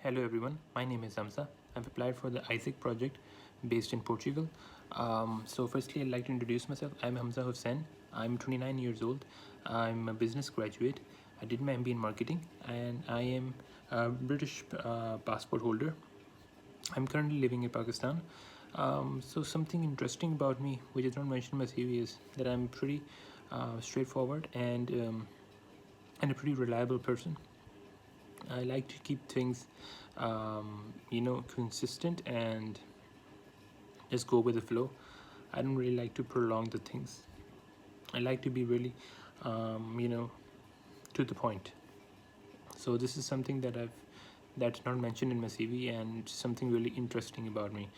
Hello everyone, my name is Hamza. I've applied for the AIESEC project based in Portugal. So firstly, I'd like to introduce myself. I'm Hamza Hussain. I'm 29 years old. I'm a business graduate. I did my MBA in marketing and I am a British passport holder. I'm currently living in Pakistan. So something interesting about me, which is not mentioned in my CV, is that I'm pretty straightforward and a pretty reliable person. I like to keep things, consistent and just go with the flow. I don't really like to prolong the things. I like to be really, um, you know, to the point. So this is something that's not mentioned in my CV and something really interesting about me.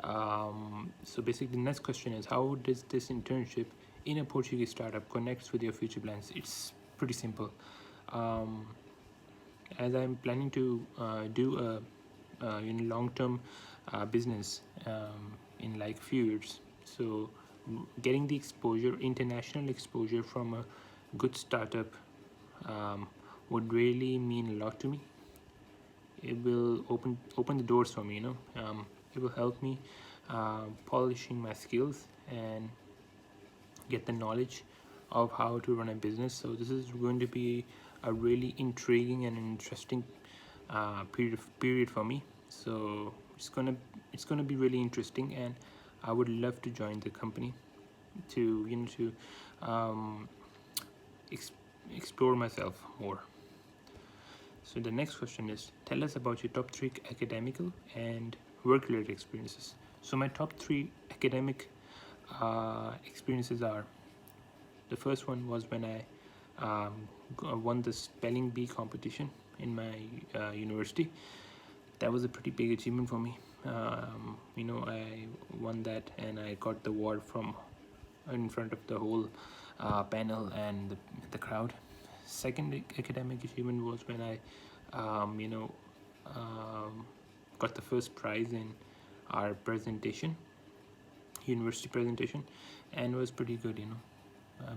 So basically, the next question is, how does this internship in a Portuguese startup connects with your future plans? It's pretty simple. Um, as I'm planning to do a long-term business in like few years, so getting the exposure, international exposure from a good startup um, would really mean a lot to me. It will open the doors for me. It will help me polishing my skills and get the knowledge of how to run a business. So this is going to be a really intriguing and interesting period for me. So it's gonna be really interesting, and I would love to join the company to um, ex- explore myself more. So the next question is, tell us about your top three academical and work-related experiences. So my top three academic experiences are, the first one was when I won the spelling bee competition in my university. That was a pretty big achievement for me. I won that and I got the award from in front of the whole panel and the crowd. Second academic achievement was when I, um, got the first prize in our presentation, university presentation, and it was pretty good.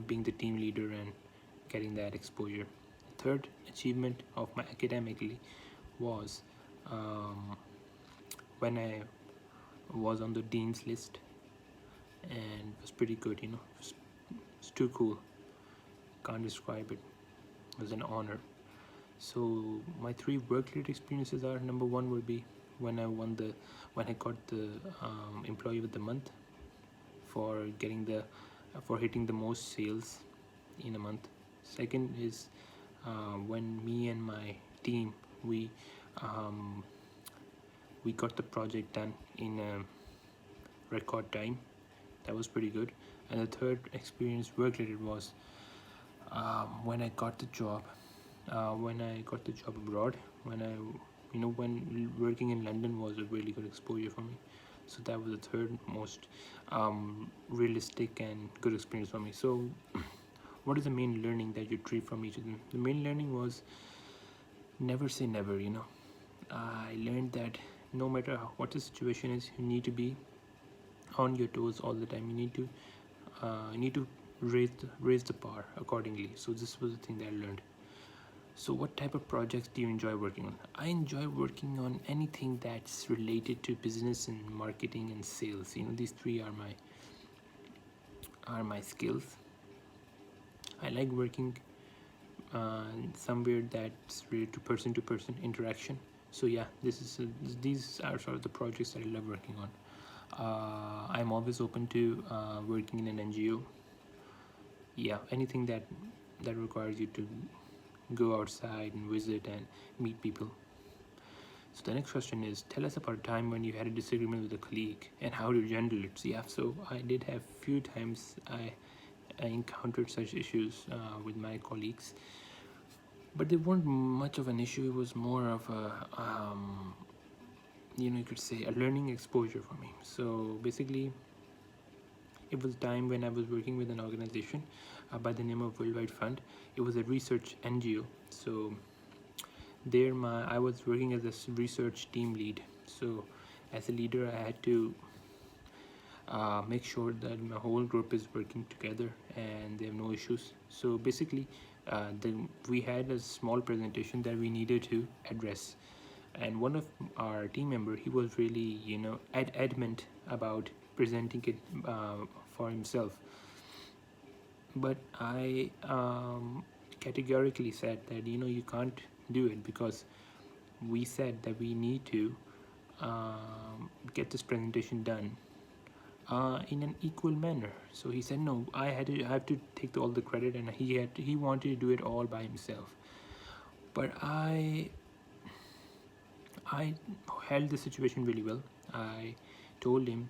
Being the team leader and getting that exposure. Third achievement of my academically was um, when I was on the dean's list, and it was pretty good. It's too cool. Can't describe it. It was an honor. So my three work-related experiences are: number one would be when I got the employee of the month for hitting the most sales in a month. Second is when me and my team we um, we got the project done in a record time. That was pretty good. And the third experience work related was when I got the job. When I got the job abroad, when working in London was a really good exposure for me. So that was the third most realistic and good experience for me. So what is the main learning that you retrieve from each of them? The main learning was never say never. I learned that no matter what the situation is, you need to be on your toes all the time. You need to raise the bar accordingly. So this was the thing that I learned. So what type of projects do you enjoy working on? I enjoy working on anything that's related to business and marketing and sales. These three are my skills. I like working somewhere that's related to person interaction. So yeah, these are sort of the projects that I love working on. I'm always open to working in an NGO. Yeah, anything that requires you to go outside and visit and meet people. So the next question is, tell us about a time when you had a disagreement with a colleague and how did you handle it? So yeah, so I did have few times I encountered such issues with my colleagues, but they weren't much of an issue. It was more of a you could say a learning exposure for me. So basically, it was a time when I was working with an organization by the name of Worldwide Fund. It was a research NGO. So there, I was working as a research team lead. So as a leader, I had to make sure that my whole group is working together and they have no issues. So basically, we had a small presentation that we needed to address. and one of our team member, he was really, adamant about presenting it for himself. But I categorically said that, you can't do it, because we said that we need to get this presentation done in an equal manner. So he said no, I have to take all the credit, and he wanted to do it all by himself. But I held the situation really well. I told him,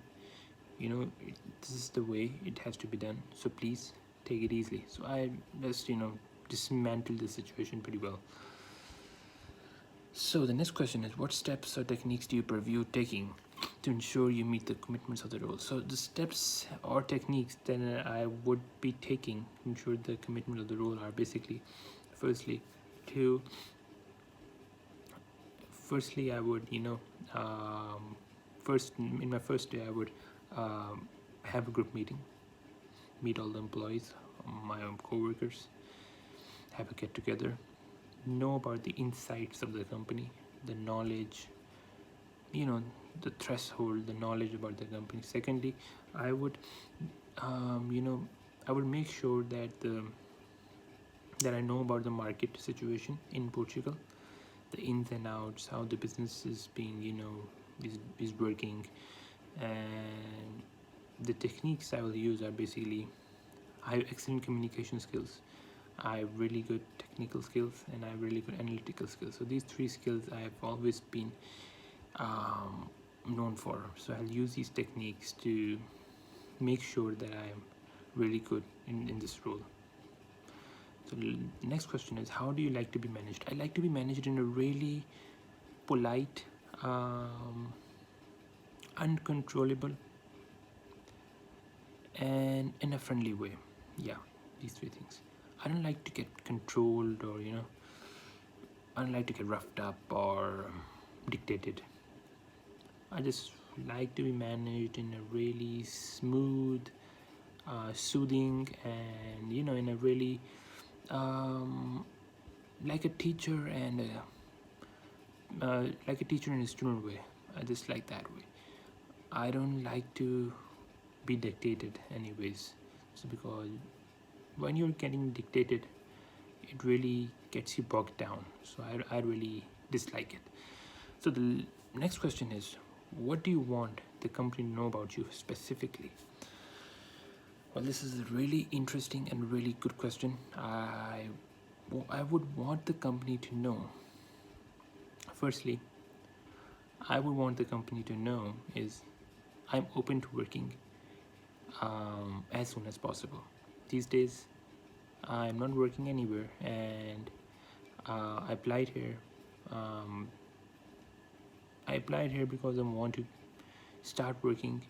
this is the way it has to be done, so please take it easily. So I just, dismantled the situation pretty well. So the next question is, what steps or techniques do you preview taking to ensure you meet the commitments of the role? So the steps or techniques that I would be taking to ensure the commitment of the role are basically, firstly I would, first in my first day, I would have a group meeting, meet all the employees, my own co-workers, have a get together, know about the insights of the company, the knowledge, the threshold, the knowledge about the company. Secondly, I would I would make sure that I know about the market situation in Portugal, the ins and outs, how the business is being, is working. And the techniques I will use are basically, I have excellent communication skills, I have really good technical skills, and I have really good analytical skills. So these three skills I have always been known for. So I'll use these techniques to make sure that I am really good in this role. So the next question is, how do you like to be managed? I like to be managed in a really polite, uncontrollable, and in a friendly way. Yeah, these three things. I don't like to get controlled, or I don't like to get roughed up or dictated. I just like to be managed in a really smooth, soothing, and in a really like a teacher and like a teacher and a student way. I just like that way. I don't like to be dictated anyways. So because when you're getting dictated, it really gets you bogged down. So I really dislike it. So the next question is, what do you want the company to know about you specifically? Well, this is a really interesting and really good question. I would want the company to know. Firstly, I would want the company to know is I'm open to working as soon as possible. These days, I'm not working anywhere, and I applied here. I applied here because I want to start working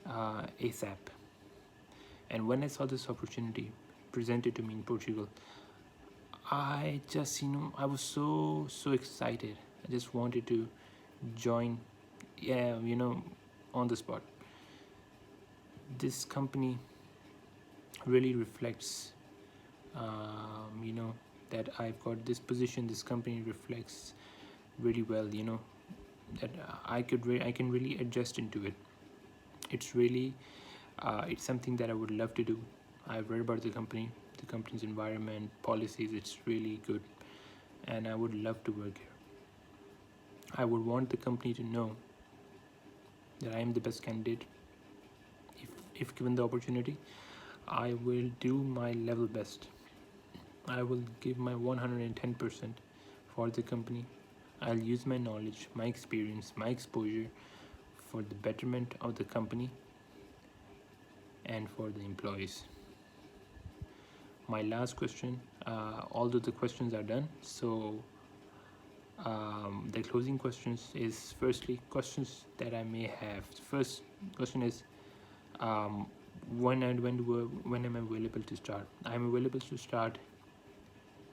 ASAP. And when I saw this opportunity presented to me in Portugal, I just, I was so excited. I just wanted to join, yeah, on the spot. This company really reflects, that I've got this position. This company reflects really well, that I can really adjust into it. It's really, it's something that I would love to do. I've read about the company's environment, policies. It's really good, and I would love to work here. I would want the company to know that I am the best candidate. If given the opportunity, I will do my level best. I will give my 110% for the company. I'll use my knowledge, my experience, my exposure for the betterment of the company and for the employees. My last question, although the questions are done, so the closing questions is, firstly, questions that I may have. The first question is, when am I available to start? I'm available to start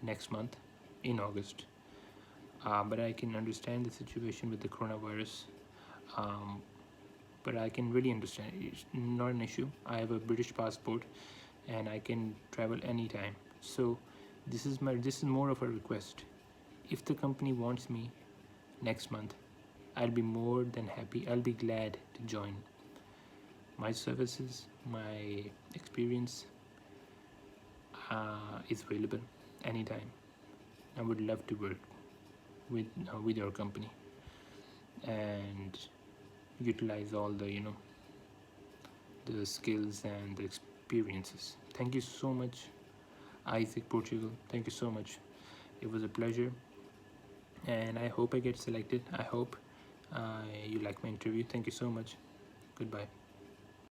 next month in August, but I can understand the situation with the coronavirus. But I can really understand, it's not an issue. I have a British passport and I can travel anytime. So this is more of a request. If the company wants me next month, I'll be more than happy. I'll be glad to join. My services, my experience is available anytime. I would love to work with your company and utilize all the the skills and the experiences. Thank you so much, AIESEC Portugal. Thank you so much. It was a pleasure, and I hope I get selected. I hope you like my interview. Thank you so much. Goodbye.